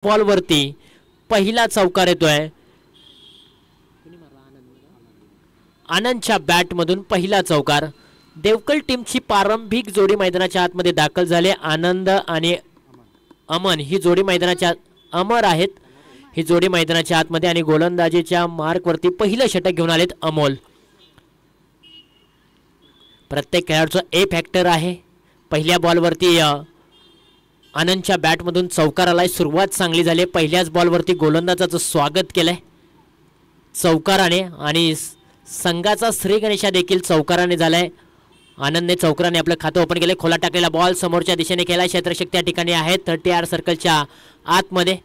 बॉलवरती पहिला चौकार येतोय. आनंदच्या बॅटमधून पहिला चौकार. देवकल टीमची प्रारंभिक जोडी मैदानाच्या आतमध्ये दाखल झाले. आनंद आणि अमन ही जोडी मैदानाच्या अमर आहेत. ही जोडी मैदानाच्या आतमध्ये आणि गोलंदाजीच्या मार्कवरती पहिलं षटक घेऊन आलेत अमोल. प्रत्येक खेळाडूचा ए फॅक्टर आहे. पहिल्या बॉलवरती आनंदच्या बॅटमधून चौकार आलाय. सुरुवात चांगली झाली. पहिल्याच बॉलवरती गोलंदाजाचं स्वागत केलंय चौकाराने आणि संघाचा श्री गणेशा देखील चौकाराने झालाय. आनंदने चौकाराने आपलं खातं ओपन केलंय. खोला टाकलेला बॉल समोरच्या दिशेने केलाय. क्षेत्ररक्षक त्या ठिकाणी आहेत 30 सर्कलच्या आतमध्ये.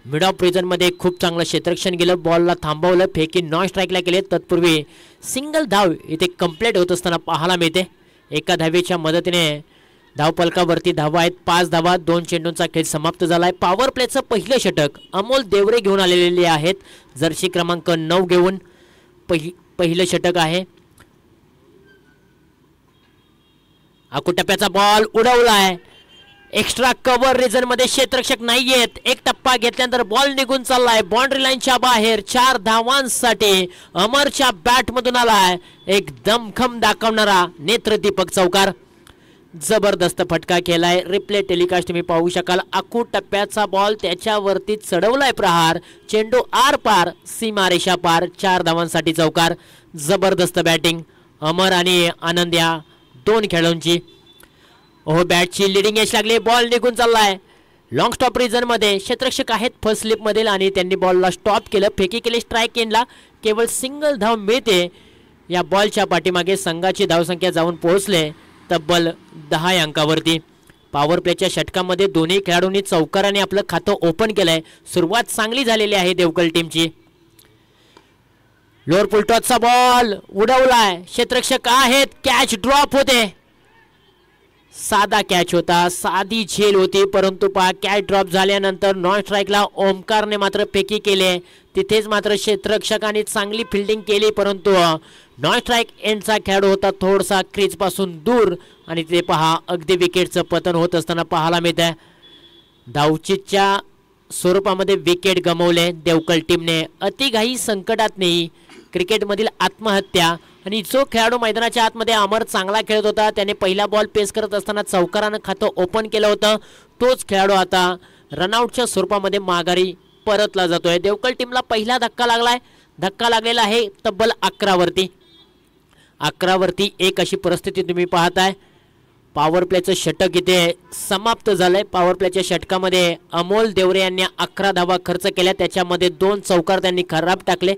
मिड ऑफ प्रिझन मध्ये खूप चांगलं क्षेत्ररक्षण गेलं. बॉलला थांबवलं. फेकी नॉन स्ट्राईकला केले. तत्पूर्वी सिंगल धाव इथे कंप्लीट होत असताना पाहायला मिळते. एका धावेच्या मदतीने धावपलकावरती धावा आहेत 5 धावा. 2 चेंडूंचा खेळ समाप्त झालाय. पॉवर प्लेचं पहिलं षटक अमोल देवरे घेऊन आलेले आहेत. जर्सी क्रमांक 9 घेऊन पहिलं षटक आहे. आकुटप्प्याचा बॉल उडवलाय. एक्स्ट्रा कव्हर रिजन मध्ये क्षेत्ररक्षक नाहीयेत. एक टप्पा घेतल्यानंतर बॉल निघून चाललाय बाउंड्री लाईनच्या बाहेर. 4 धावांसाठी अमरच्या बॅटमधून आलाय एक दमखम दाखवणारा नेत्रदीपक चौकार. जबरदस्त फटका केलाय. रिप्ले टेलिकास्ट तुम्ही पाहू शकाल. आकुटप्प्याचा बॉल त्याच्यावरती चढवलाय प्रहार. चेंडू आर पार सीमारेषा पार. 4 धावांसाठी चौकार. जबरदस्त बॅटिंग अमर आणि आनंद या दोन खेळाडूंची. ओहो बॅटची लिडिंग यश लागली. बॉल निघून चाललाय लॉंग स्टॉप रिजन मध्ये. क्षेत्ररक्षक आहेत फर्स्ट स्लिप मधील आणि त्यांनी बॉलला स्टॉप केलं. फेकी केली. स्ट्राईक एंडला केवळ सिंगल धाव मिळते. या बॉलच्या पाठीमागे संघाची धावसंख्या जाऊन पोहोचले तब्बल 10 अंकावरती. पॉवर प्लेच्या षटकामध्ये दोन्ही खेळाडूंनी चौकाराने आपलं खातं ओपन केलंय. सुरुवात चांगली झालेली आहे देवकल टीमची. Lower पुलटॉसचा ball उडवलाय. क्षेत्ररक्षक आहेत. कॅच ड्रॉप होते. साधा कॅच होता. साधी झेल होती परंतु कॅच ड्रॉप झाल्यानंतर नॉन स्ट्राईकला ओमकारने मात्र फेकी केले. तिथेच मात्र क्षेत्ररक्षकांनी चांगली फिल्डिंग केली परंतु नॉन स्ट्राईक एंडचा खेळाडू होता थोडासा क्रीज पासून दूर आणि ते पहा अगदी विकेटचं पतन होत असताना पाहायला मिळत आहे. धावचीच्या स्वरूपामध्ये विकेट गमावले देवकल टीमने. अतिघाई संकटात नाही क्रिकेटमधील आत्महत्या. आणि जो खेळाडू मैदानाच्या आतमध्ये अमर चांगला खेळत होता त्याने पहिला बॉल पेस करत असताना चौकारानं खातं ओपन केलं होतं. तोच खेळाडू आता रनआउटच्या स्वरूपामध्ये माघारी परतला जातोय. देवकल टीमला पहिला धक्का लागलाय. धक्का लागलेला आहे तब्बल 11 वरती. 11 वरती 1 अशी परिस्थिती तुम्ही पाहताय. पॉवर प्लेचं षटक इथे समाप्त झालंय. पॉवर प्लेच्या षटकामध्ये अमोल देवरे यांनी 11 धावा खर्च केल्या. त्याच्यामध्ये 2 चौकार त्यांनी खराब टाकले.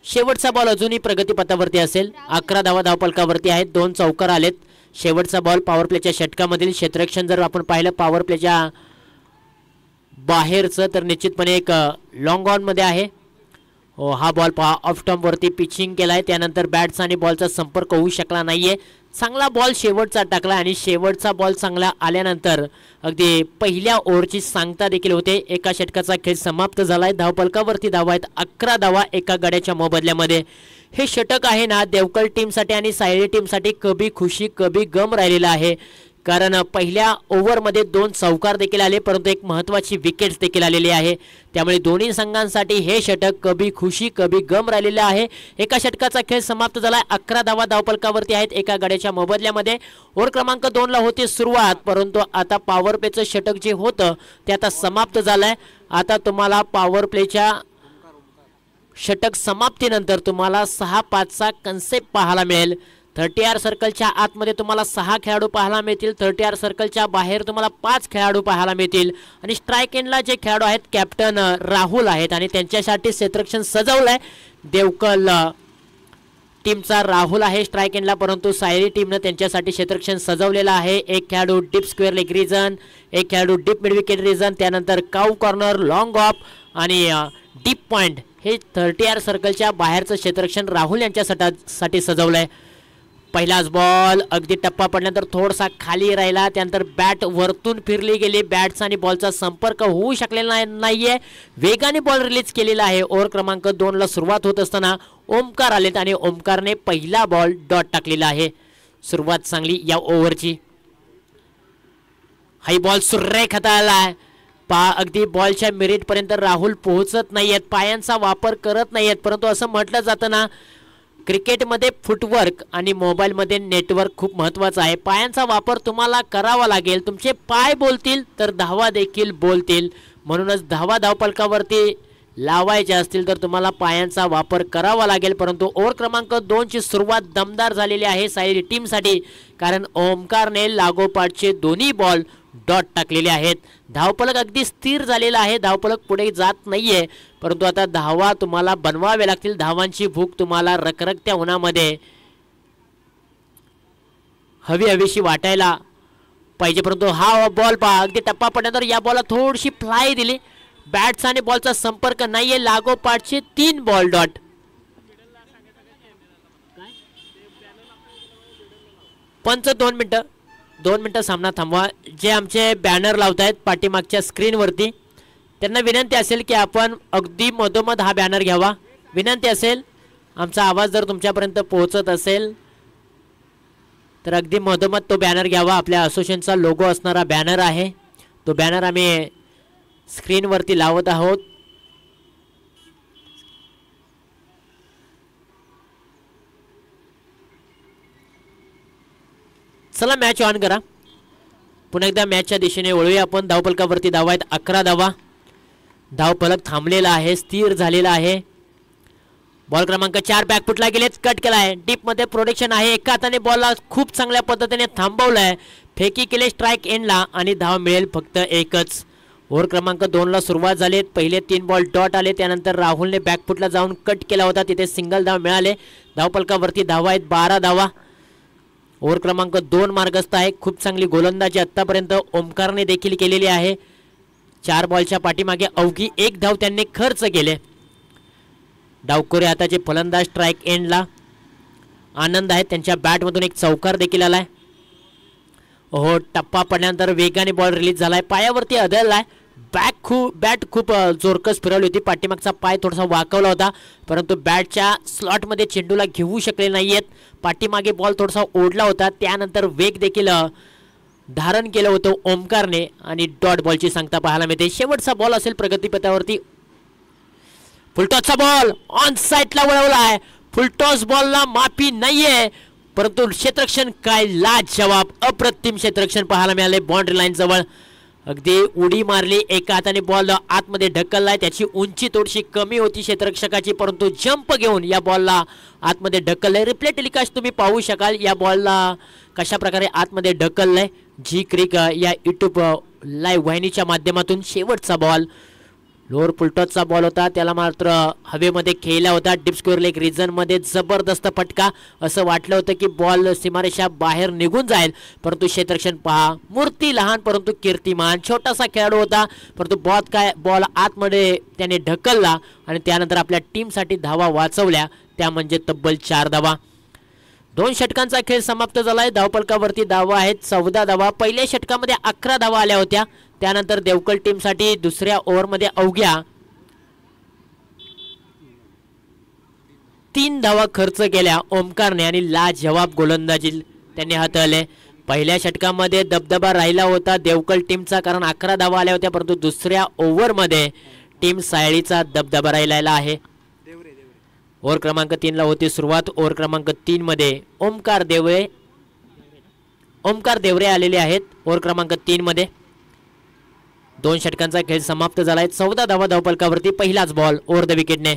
शेवटचा बॉल अजूनही प्रगतीपथावरती असेल. 11 धावा धावपलकावरती आहेत. 2 चौकार आलेत. शेवटचा बॉल पॉवर प्लेच्या षटकामधील क्षेत्ररक्षण जर आपण पाहिलं पॉवर प्लेच्या बाहेरचं तर निश्चितपणे एक लॉंग ऑन मध्ये आहे. हा बॉल पहा ऑफ स्टंप वरती पिचिंग केलाय. त्यानंतर बॅट्स आणि बॉलचा संपर्क होऊ शकला नाहीये. चांगला बॉल शेवटचा टाकला आणि शेवटचा बॉल चांगला आल्यानंतर अगदी पहिल्या ओव्हरची सांगता देखील होते. एका षटकाचा खेळ समाप्त झालाय. धावपलकावरती धावा आहेत 11 धावा एका गड्याच्या मोबदल्यामध्ये. हे षटक आहे ना देवकल टीमसाठी आणि सायली टीमसाठी कभी खुशी कभी गम राहिलेला आहे. कारण पहिल्या ओव्हरमध्ये 2 चौकार देखील आले परंतु एक महत्त्वाची विकेट देखील आलेली आहे. त्यामुळे दोन्ही संघांसाठी हे षटक कभी खुशी कभी गम राहिलेलं आहे. एका षटकाचा खेळ समाप्त झालाय. 11 धावा धावपलकावरती आहेत एका गड्याच्या मोबदल्यामध्ये. ओव्हर क्रमांक 2 ला होती सुरुवात परंतु आता पॉवर प्लेचं षटक जे होतं ते आता समाप्त झालंय. आता तुम्हाला पॉवर प्लेच्या षटक समाप्तीनंतर तुम्हाला 6-5चा कन्सेप्ट पाहायला मिळेल. 30 सर्कलच्या आतमध्ये तुम्हाला 6 खेळाडू पाहायला मिळतील. 30 सर्कलच्या बाहेर तुम्हाला 5 खेळाडू पाहायला मिळतील. आणि स्ट्राईक एंडला जे खेळाडू आहेत कॅप्टन राहुल आहेत आणि त्यांच्यासाठी क्षेत्ररक्षण सजवलंय. देवकल टीमचा राहुल आहे स्ट्राईक एंडला परंतु सायली टीमनं त्यांच्यासाठी क्षेत्ररक्षण सजवलेलं आहे. एक खेळाडू डीप स्क्वेअर लेग रिजन, एक खेळाडू डीप मिड विकेट रिजन, त्यानंतर काऊ कॉर्नर, लॉंग ऑफ आणि डीप पॉइंट हे 30 सर्कलच्या बाहेरचं क्षेत्ररक्षण राहुल यांच्यासाठी सजवलंय. पहिलाच बॉल अगदी टप्पा पडल्यानंतर थोडासा खाली राहिला. त्यानंतर बॅट वरतून फिरली गेली. बॅट्स आणि बॉलचा संपर्क होऊ शकलेला नाहीये. वेगाने बॉल रिलीज केलेला आहे. ओव्हर क्रमांक 2 ला सुरुवात होत असताना ओमकार आलेत आणि ओमकारने पहिला बॉल डॉट टाकलेला आहे. सुरुवात चांगली या ओव्हरची. हाई बॉल सुरेख हाताळलाय. अगदी बॉलच्या मिरिट पर्यंत राहुल पोहोचत नाहीयेत, पायांचा वापर करत नाहीयेत. परंतु असं म्हटलं जातं ना, क्रिकेटमध्ये फुटवर्क आणि मोबाईलमध्ये नेटवर्क खूप महत्त्वाचं आहे. पायांचा वापर तुम्हाला करावा लागेल. तुमचे पाय बोलतील तर धावा देखील बोलतील. म्हणूनच धावा धावपलकावरती लावायचे असतील तर तुम्हाला पायांचा वापर करावा लागेल. परंतु ओव्हर क्रमांक 2 ची सुरुवात दमदार झालेली आहे सायली टीमसाठी, कारण ओमकारने लागोपाठचे दोन्ही बॉल डॉट टाकलेले आहेत. धावपलक अगदी स्थिर झालेला आहे, धावपलक पुढे जात नाहीये. परंतु आता धावा तुम्हाला बनवावे लागतील. धावांची भूक तुम्हाला रखरखत्या उन्हामध्ये हवीशी वाटायला पाहिजे. परंतु हा बॉल पहा, अगदी टप्पा पडल्यानंतर या बॉलला थोडीशी फ्लाय दिली. बॅट्स आणि बॉलचा संपर्क नाहीये. लागोपाठचे 3 बॉल डॉट. पंच 2 मिनिटं सामना थांबवा. जे आमचे बॅनर लावत आहेत पाठीमागच्या स्क्रीनवरती, त्यांना विनंती असेल की आपण अगदी मधोमध हा बॅनर घ्यावा. विनंती असेल, आमचा आवाज जर तुमच्यापर्यंत पोहोचत असेल तर अगदी मधोमध तो बॅनर घ्यावा. आपल्या असोसिएशनचा लोगो असणारा बॅनर आहे, तो बॅनर आम्ही स्क्रीनवरती लावत आहोत. चला मॅच ऑन करा. पुन्हा एकदा मॅचच्या दिशेने वळूया आपण. धावपलकावरती धावा आहेत 11 धावा. धावपलक थांबलेला आहे, स्थिर झालेला आहे. बॉल क्रमांक 4 बॅकफुटला गेलेत, कट केलाय. डीप मध्ये प्रोटेक्शन आहे. एका हाताने बॉलला खूप चांगल्या पद्धतीने थांबवलाय. फेकी केले स्ट्राइक एंडला आणि धाव मिळेल फक्त एकच. ओव्हर क्रमांक 2 ला सुरुवात झाली. पहिले 3 बॉल डॉट आले. त्यानंतर राहुलने बॅकफुटला जाऊन कट केला होता, तिथे सिंगल धाव मिळाले. धावपलकावरती धावा आहेत 12 धावा. ओव्हर क्रमांक 2 मार्गस्थ आहे. खूप चांगली गोलंदाजी आतापर्यंत ओमकारने देखील केलेली आहे. 4 बॉलच्या पाठीमागे अवघी 1 धाव त्यांनी खर्च केले. डावखोरे हाताचे फलंदाज स्ट्राइक एंडला. आनंद आहे, त्यांच्या बॅटमधून एक चौकार देखील आलाय. हो, टप्पा पडल्यानंतर वेगाने बॉल रिलीज झालाय. पायावरती आदळलाय. बॅट खूप जोरकस फिरवली होती. पाठीमागचा पाय थोडासा वाकवला होता, परंतु बॅटच्या स्लॉटमध्ये चेंडूला घेऊ शकले नाहीयेत. पाठीमागे बॉल थोडासा ओढला होता. त्यानंतर वेग देखील धारण केलं होतं ओमकारने आणि डॉट बॉलची सांगता पाहायला मिळते. शेवटचा बॉल असेल प्रगतीपथावरती. फुलटॉसचा बॉल ऑन साईडला वळवलाय. फुलटॉस बॉलला माफी नाहीये, परंतु क्षेत्ररक्षण काय लाजवाब अप्रतिम क्षेत्ररक्षण पाहायला मिळाले. बाउंड्री लाईन जवळ अगदी उडी मारली. एका हाताने बॉल आतमध्ये ढकललाय. त्याची उंची थोडीशी कमी होती क्षेत्ररक्षकाची, परंतु जंप घेऊन या बॉलला आतमध्ये ढकललंय. रिप्ले टेलिकास्ट तुम्ही पाहू शकाल या बॉलला कशा प्रकारे आतमध्ये ढकललंय. जी क्रिक या यूट्यूब लाईव्ह वाहिनीच्या माध्यमातून. शेवटचा बॉल लोअर फुलटॉसचा बॉल होता, त्याला मात्र हवेमध्ये खेळला होता. डीप स्क्वेअर लेग रिजनमध्ये जबरदस्त फटका. असं वाटलं होतं की बॉल सीमारेषा बाहेर निघून जाईल, परंतु क्षेत्ररक्षण पहा. मूर्ती लहान परंतु कीर्तिमान. छोटासा खेळाडू होता, परंतु बॉल आतमध्ये त्याने ढकलला आणि त्यानंतर आपल्या टीमसाठी धावा वाचवल्या, त्या म्हणजे तब्बल 4 धावा. 2 षटकांचा खेळ समाप्त झालाय. धावपलकावरती धावा आहेत 14 धावा. पहिल्या षटकामध्ये 11 धावा आल्या होत्या. त्यानंतर देवकल टीमसाठी दुसऱ्या ओव्हरमध्ये अवघ्या 3 धावा खर्च केल्या ओमकारने आणि लाजवाब गोलंदाजी त्यांनी हाताळले. पहिल्या षटकामध्ये दबदबा राहिला होता देवकल टीमचा, कारण 11 धावा आल्या होत्या, परंतु दुसऱ्या ओव्हरमध्ये टीम सायळीचा दबदबा राहिलेला आहे. ओव्हर क्रमांक 3 ला होती सुरुवात. ओव्हर क्रमांक 3 मध्ये ओमकार देवरे आलेले आहेत. ओव्हर क्रमांक 3 मध्ये 2 षटकांचा खेळ समाप्त झालाय. 14 धावा धावपलकावरती. पहिलाच बॉल ओव्हर द विकेटने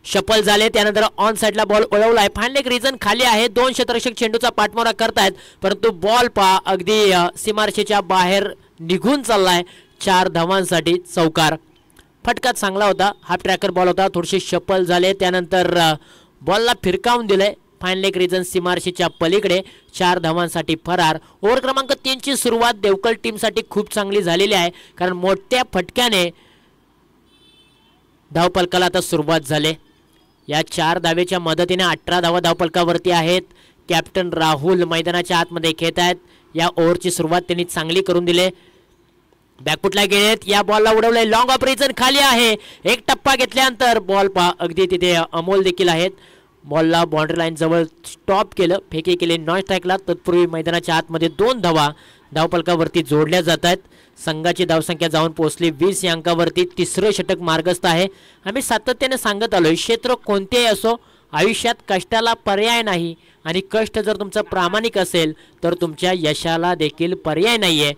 शफल झाले. त्यानंतर ऑन साइडला बॉल वळवलाय. फायनल एक रिजन खाली आहे. 2 क्षेत्ररक्षक चेंडूचा पाठमोरा करतायत, परंतु बॉल पहा अगदी सीमारेषेच्या बाहेर निघून चाललाय. 4 धावांसाठी चौकार. फटका चांगला होता. हाफ ट्रॅकर बॉल होता. थोडेसे शफल झाले. त्यानंतर बॉलला फिरकावून दिले. फायनल एक रिजन सीमारेषेच्या पलीकडे. 4 धावांसाठी फरार. ओव्हर क्रमांक 3 ची सुरुवात देवकल टीमसाठी खूप चांगली झालेली आहे, कारण मोठ्या फटक्याने धावपलकाला आता सुरुवात झाली. या 4 धावेच्या मदतीने 18 धावा धावपलकावरती आहेत. कॅप्टन राहुल मैदानाच्या आतमध्ये खेळत आहेत. या ओव्हरची सुरुवात त्यांनी चांगली करून दिली. बॅकफुटला गेलेत. या बॉलला उडवलंय. लॉंग ऑफ रिजन खाली आहे. एक टप्पा घेतल्यानंतर बॉल पहा अगदी तिथे अमोल देखील आहेत. बॉलला बाउंड्री लाईन जवळ स्टॉप केलं. फेकी केले नॉन स्ट्राईकला. तत्पूर्वी मैदानाच्या आतमध्ये 2 धावा धावफलकावरती जोडल्या जात आहेत. संघाची धावसंख्या जाऊन पोहोचली 20 या अंकावरती. तिसरं षटक मार्गस्थ आहे. आम्ही सातत्याने सांगत आलोय, क्षेत्र कोणतेही असो, आयुष्यात कष्टाला पर्याय नाही आणि कष्ट जर तुमचं प्रामाणिक असेल तर तुमच्या यशाला देखील पर्याय नाहीये.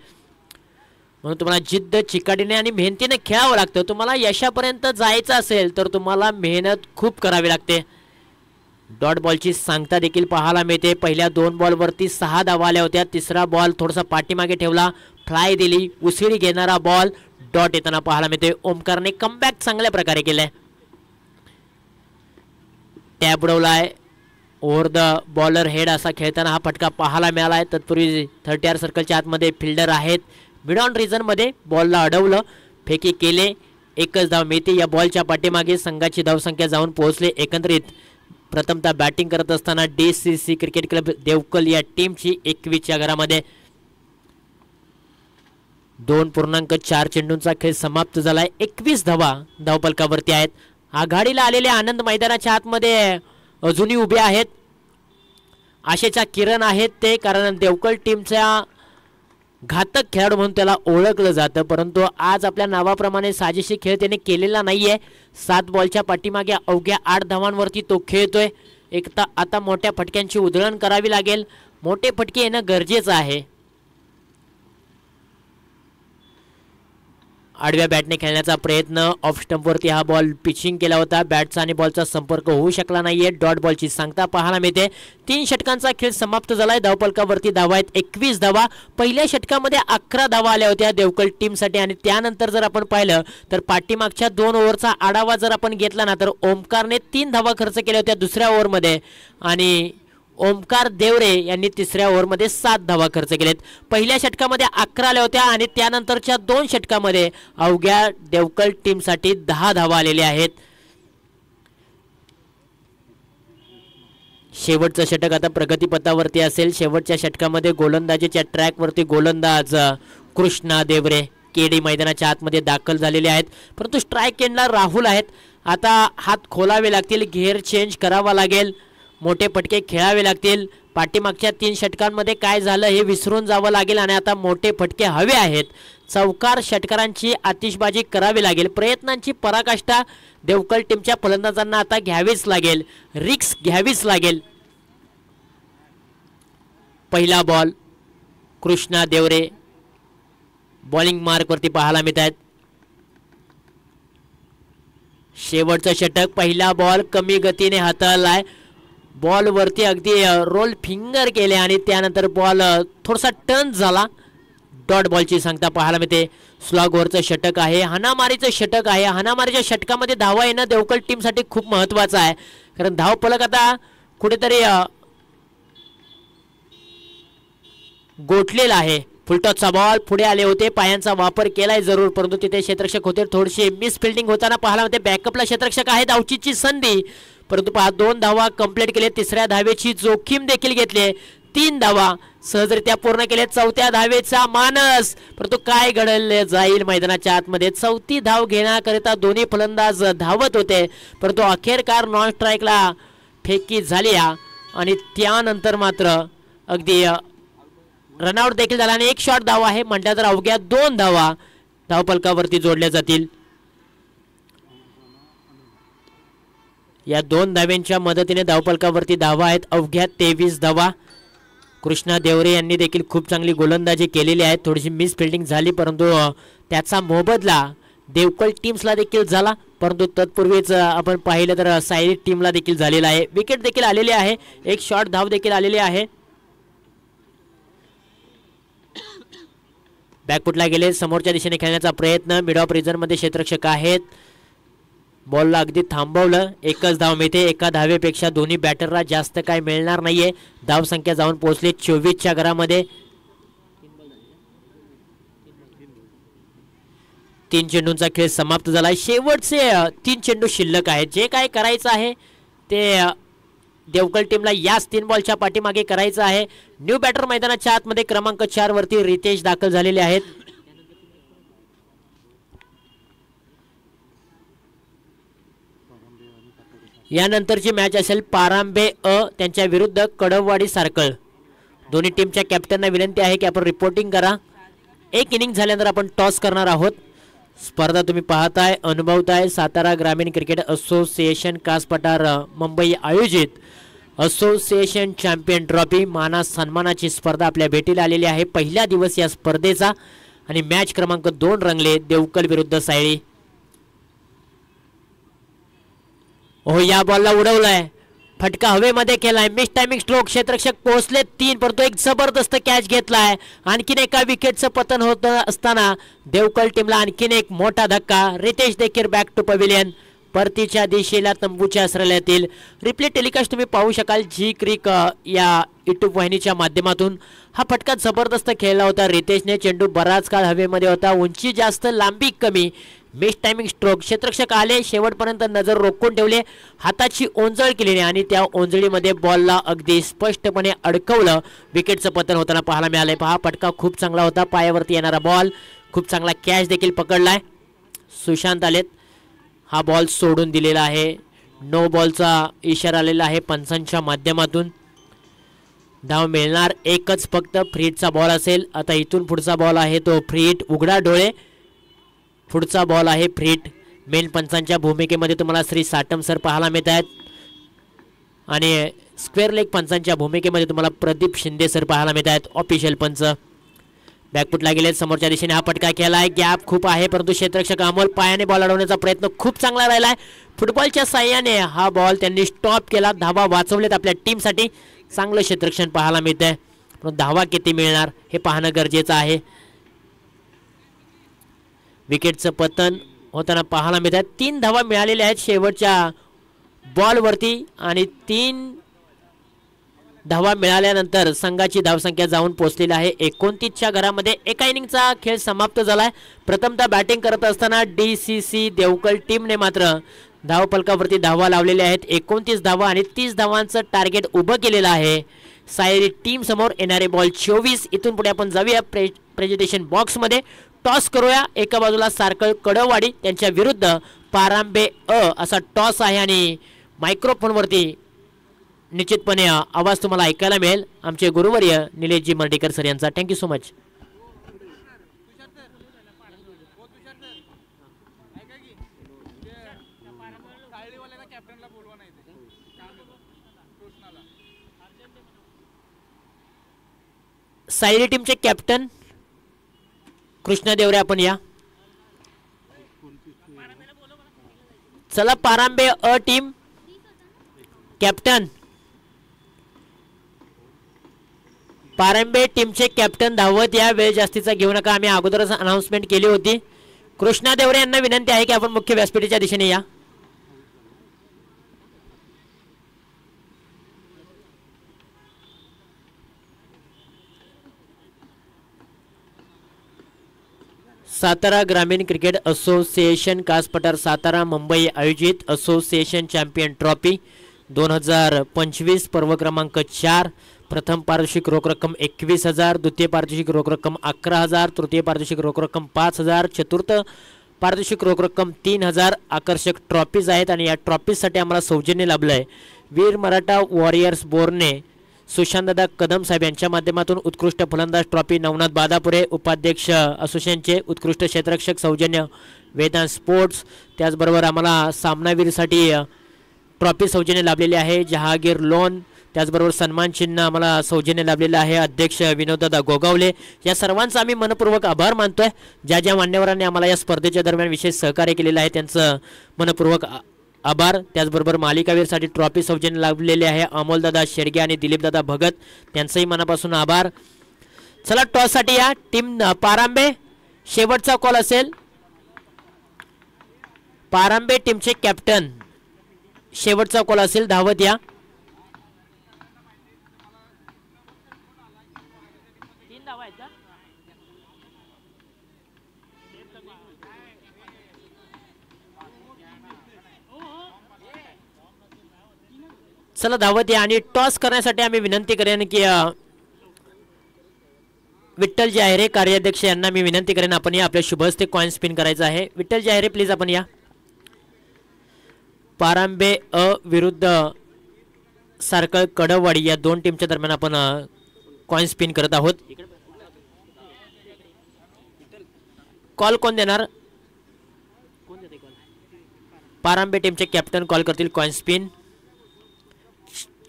म्हणून तुम्हाला जिद्द, चिकाटीने आणि मेहनतीने खेळावं लागतं. तुम्हाला यशापर्यंत जायचं असेल तर तुम्हाला मेहनत खूप करावी लागते. डॉट बॉलची सांगता देखील पाहायला मिळते. पहिल्या 2 बॉलवरती 6 धावा आल्या होत्या. तिसरा बॉल थोडासा पाठीमागे ठेवला, फ्लाय दिली, उसळी घेणारा बॉल डॉट येताना पाहायला मिळते. ओमकारने कमबॅक चांगल्या प्रकारे केलाय. टॅप उडवलाय, ओव्हर द बॉलर हेड असा खेळताना हा फटका पाहायला मिळालाय. तत्पूर्वी 30 सर्कलच्या आतमध्ये फिल्डर आहेत. मिड ऑन रिजन मध्ये बॉलला अडवलं, फेकी केले, एकच धाव मिळते. या बॉलच्या पाठीमागे संघाची धावसंख्या जाऊन पोहोचले. एकंदरीत प्रथमतः बॅटिंग करत असताना DCC क्रिकेट क्लब देवकल या टीमची 21च्या घरामध्ये 2.4 चेंडूंचा खेळ समाप्त झालाय. 21 धावा धावफलकावरती आहेत. आघाडीला आलेले आनंद मैदानाच्या आतमध्ये अजूनही उभे आहेत. आशेचा किरण आहेत ते, कारण देवकल टीमच्या घातक खेळाडू म्हणून त्याला ओळखलं जातं. परंतु आज आपल्या नावाप्रमाणे साजेशी खेळ त्याने केलेला नाहीये. 7 बॉलच्या पाठीमागे अवघ्या 8 धावांवरती तो खेळतोय. आता मोठ्या फटक्यांची उधळण करावी लागेल. मोठे फटके येणं गरजेचं आहे. आडव्या बॅटने खेळण्याचा प्रयत्न, ऑफ स्टंपवरती हा बॉल पिचिंग केला होता. बॅटचा आणि बॉलचा संपर्क होऊ शकला नाहीये. डॉट बॉलची सांगता पाहायला मिळते. 3 षटकांचा खेळ समाप्त झालाय. धावफलकावरती धावा आहेत 21 धावा. पहिल्या षटकामध्ये 11 धावा आल्या होत्या देवकल टीमसाठी आणि त्यानंतर जर आपण पाहिलं तर पाठीमागच्या 2 ओव्हरचा आढावा जर आपण घेतला ना तर ओमकारने 3 धावा खर्च केल्या होत्या दुसऱ्या ओव्हरमध्ये आणि ओमकार देवरे यांनी तिसऱ्या ओव्हरमध्ये 7 धावा खर्च केलेत. पहिल्या षटकामध्ये 11 आल्या होत्या आणि त्यानंतरच्या 2 षटकामध्ये अवघ्या देवकल टीमसाठी 10 धावा आलेल्या आहेत. शेवटचं षटक आता प्रगतीपथावरती असेल. शेवटच्या षटकामध्ये गोलंदाजीच्या ट्रॅकवरती गोलंदाज कृष्णा देवरे KD मैदानाच्या आतमध्ये दाखल झालेले आहेत. परंतु स्ट्राईक एंडला राहुल आहेत. आता हात खोलावे लागतील, गिअर चेंज करावा लागेल, मोठे फटके खेळावे लागतील. पाठीमागच्या 3 षटकांमध्ये काय झालं हे विसरून जावं लागेल आणि आता मोठे फटके हवे आहेत. चौकार षटकारांची आतिषबाजी करावी लागेल. प्रयत्नांची पराकाष्ठा देवकल टीमच्या फलंदाजांना आता घ्यावीच लागेल, रिक्स घ्यावीच लागेल. पहिला बॉल कृष्णा देवरे बॉलिंग मार्कवरती पाहायला मिळत आहेत. शेवटचं षटक, पहिला बॉल कमी गतीने हाताळलाय. बॉल वरती अगदी रोल फिंगर केले आणि त्यानंतर बॉल थोडासा टर्न झाला. डॉट बॉलची सांगता पाहायला मिळते. स्लॉगवरचं षटक आहे, हाणामारीचं षटक आहे. हाणामारीच्या षटकामध्ये धावा येणं देवकल टीमसाठी खूप महत्वाचं आहे, कारण धावफलक आता कुठेतरी गोठलेला आहे. फुलटॉसचा बॉल पुढे आले होते, पायांचा वापर केलाय जरूर, परंतु तिथे क्षेत्ररक्षक होते. थोडीशी मिस फिल्डिंग होताना पाहायला मिळते. बॅकअपला क्षेत्ररक्षक आहे, धावचीची संधी, परंतु 2 धावा कंप्लीट केले. तिसऱ्या धावेची जोखीम देखील घेतली. 3 धावा सहजरित्या पूर्ण केले. 4थ्या धावेचा मानस, परंतु काय घडले जाईल मैदानाच्या आतमध्ये. 4थी धाव घेण्याकरिता दोन्ही फलंदाज धावत होते, परंतु अखेरकार नॉन स्ट्राईकला फेकी झाली आणि त्यानंतर मात्र अगदी रनआउट देखील झाला आणि 1 शॉट धाव आहे. म्हटलं तर अवघ्या 2 धावा धावफलकावरती जोडल्या जातील. या 2 धाव्यांच्या मदतीने धावफलकावरती धावा आहेत अवघ्या 23 धावा. कृष्णा देवरे यांनी देखील खूप चांगली गोलंदाजी केलेली आहे. थोडीशी मिस फिल्डिंग झाली, परंतु त्याचा मोबदला देवकल टीम्सला देखील झाला. परंतु तत्पूर्वीच आपण पाहिलं तर सायली टीमला देखील झालेला आहे. विकेट देखील आलेली आहे, 1 शॉट धाव देखील आलेली आहे. बॅकफुटला गेले, समोरच्या दिशेने खेळण्याचा प्रयत्न. मिड ऑफ रिजन मध्ये क्षेत्ररक्षक आहेत. बॉलला अगदी थांबवलं, 1च धाव मिळते. 1 धावेपेक्षा दोन्ही बॅटरला जास्त काय मिळणार नाहीये. धाव संख्या जाऊन पोहोचली 24च्या घरामध्ये. 3 चेंडूंचा खेळ समाप्त झाला. शेवटचे 3 चेंडू शिल्लक आहेत. जे काय करायचं आहे ते देवकल टीमला याच 3 बॉलच्या पाठीमागे करायचं आहे. न्यू बॅटर मैदानाच्या आतमध्ये क्रमांक 4 वरती रितेश दाखल झालेले आहेत. यानंतरची मॅच असेल पारांबे त्यांच्या विरुद्ध कडववाडी सार्कल. दोन्ही टीमच्या कॅप्टनना विनंती आहे की आपण रिपोर्टिंग करा. एक इनिंग झाल्यानंतर आपण टॉस करणार आहोत. स्पर्धा तुम्ही पाहताय, अनुभवताय. सातारा ग्रामीण क्रिकेट असोसिएशन कास पठार मुंबई आयोजित असोसिएशन चॅम्पियन ट्रॉफी माना सन्मानाची स्पर्धा आपल्या भेटीला आलेली आहे. पहिला दिवस या स्पर्धेचा आणि मॅच क्रमांक 2 रंगले देवकल विरुद्ध सायळी. हो, या बॉलला उडवलाय, फटका हवेमध्ये केलाय, मिस टायमिंग स्ट्रोक. क्षेत्ररक्षक पोहोचले 3, परंतु एक जबरदस्त कॅच घेतलाय. आणखीन एका विकेटचं पतन होत असताना देवकल टीमला आणखीन एक मोठा धक्का. रितेश देखील बॅक टू पवेलियन. परतीच्या दिशेला तंबूच्या आश्रयातील रिप्ले टेलिकास्ट तुम्ही पाहू शकाल जी क्रिक या युट्यूब वाहिनीच्या माध्यमातून. हा फटका जबरदस्त खेळला होता रितेशने. चेंडू बराच काळ हवेमध्ये होता, उंची जास्त लांबी कमी, मिस टायमिंग स्ट्रोक. क्षेत्ररक्षक आले, शेवटपर्यंत नजर रोखून ठेवले, हाताची ओंजळ केली आणि त्या ओंजळीमध्ये बॉलला अगदी स्पष्टपणे अडकवलं. विकेटचं पतन होताना पाहायला मिळालंय. पहा, फटका खूप चांगला होता, पायावरती येणारा बॉल, खूप चांगला कॅच देखील पकडलाय. सुशांत आलेत, हा बॉल सोडून दिलेला आहे. नो बॉलचा इशारा आलेला आहे पंचांच्या माध्यमातून. धाव मिळणार एकच फक्त, फ्रीटचा बॉल असेल. आता इथून पुढचा बॉल आहे तो फ्रीट. उघडा डोळे, पुढचा बॉल आहे फ्रीट. मेन पंचांच्या भूमिकेमध्ये तुम्हाला श्री साटम सर पाहायला मिळत आहेत आणि स्क्वेअर लेग पंचांच्या भूमिकेमध्ये तुम्हाला प्रदीप शिंदे सर पाहायला मिळत आहेत, ऑफिशियल पंच. बॅकफुटला गेले, समोरच्या दिशेने हा फटका केलाय. गॅप खूप आहे, परंतु क्षेत्ररक्षक अमोल पायाने बॉल अडवण्याचा प्रयत्न खूप चांगला राहिलाय. फुटबॉलच्या साह्याने हा बॉल त्यांनी स्टॉप केला. धावा वाचवलेत आपल्या टीमसाठी. चांगलं क्षेत्ररक्षण पाहायला मिळतंय, पण धावा किती मिळणार हे पाहणं गरजेचं आहे. विकेटचं पतन होताना पाहायला मिळतात. 3 धावा मिळालेल्या आहेत शेवटच्या बॉलवरती आणि 3 धावा मिळाल्यानंतर संघाची धावसंख्या जाऊन पोहोचलेली आहे 29च्या घरामध्ये. एका इनिंगचा खेळ समाप्त झालाय. प्रथमतः बॅटिंग करत असताना DCC देवकल टीमने मात्र धावफलकावरती धावा लावलेल्या आहेत. 29 धावा आणि 30 धावांचं टार्गेट उभं केलेलं आहे सायरी टीम समोर. येणारे बॉल 24. इथून पुढे आपण जाऊया प्रेझेंटेशन बॉक्समध्ये. टॉस करूया. एका बाजूला सारकळ कडवाडी त्यांच्या विरुद्ध पारांबे असा टॉस आहे आणि मायक्रोफोनवरती निश्चितपणे आवाज तुम्हाला ऐकायला मिळेल आमचे गुरुवर्य निलेशजी मर्डीकर सर यांचा. Thank you so much. सायरी टीमचे कॅप्टन कृष्णा देवरे आपण या. चला, पारांबे टीम कॅप्टन, पारंबे टीमचे कॅप्टन धावत या. वेळ जास्तीचा घेऊ नका, आम्ही अगोदरच अनाउन्समेंट केली होती. कृष्णा देवरे यांना विनंती आहे की आपण मुख्य व्यासपीठाच्या दिशेने या. सातारा ग्रामीण क्रिकेट असोसिएशन कास पठार सातारा मुंबई आयोजित असोसिएशन चॅम्पियन ट्रॉफी 2025 पर्व क्रमांक 4. प्रथम पारितोषिक रोख रक्कम 21,000, द्वितीय पारितोषिक रोख रक्कम 11,000, तृतीय पारितोषिक रोख रक्कम 5,000, चतुर्थ पारितोषिक रोख रक्कम 3,000 आकर्षक ट्रॉफीज आहेत. आणि या ट्रॉफीसाठी आम्हाला सौजन्य लाभलं आहे वीर मराठा वॉरियर्स बोरने सुशांतदादा कदम साहेब यांच्या माध्यमातून. उत्कृष्ट फलंदाज ट्रॉफी नवनाथ बादापुरे उपाध्यक्ष असोसिएशनचे. उत्कृष्ट क्षेत्ररक्षक सौजन्य वेदांत स्पोर्ट्स. त्याचबरोबर आम्हाला सामनावीरसाठी ट्रॉफी सौजन्य लाभलेले आहे जहागीर लोन. त्याचबरोबर सन्मान चिन्ह आम्हाला सौजन्य लाभलेलं आहे अध्यक्ष विनोददादा गोगावले. या सर्वांचा आम्ही मनपूर्वक आभार मानतोय. ज्या ज्या मान्यवरांनी आम्हाला या स्पर्धेच्या दरम्यान विशेष सहकार्य केलेलं आहे त्यांचं मनपूर्वक आभार. त्याचबरोबर मालिकावीरसाठी ट्रॉफी सौजन्य लाभलेले आहे अमोलदादा शेडगे आणि दिलीपदादा भगत, त्यांचंही मनापासून आभार. चला, टॉससाठी या टीम पारांबे. शेवटचा कॉल असेल. पारांबे टीमचे कॅप्टन, शेवटचा कॉल असेल, धावत या. चला, धावत या. आणि टॉस करण्यासाठी आम्ही विनंती करेन की विठ्ठल जाहिरे कार्याध्यक्ष यांना मी विनंती करेन आपण या. आपल्या शुभ हस्ते कॉइन स्पिन करायचं आहे. विठ्ठल जाहिरे प्लीज आपण या. पारांबे विरुद्ध सारकळ कडवाडी या दोन टीमच्या दरम्यान आपण कॉइन स्पिन करत आहोत. कॉल कोण देणार? पारांबे टीमचे कॅप्टन कॉल करतील कॉइन स्पिन.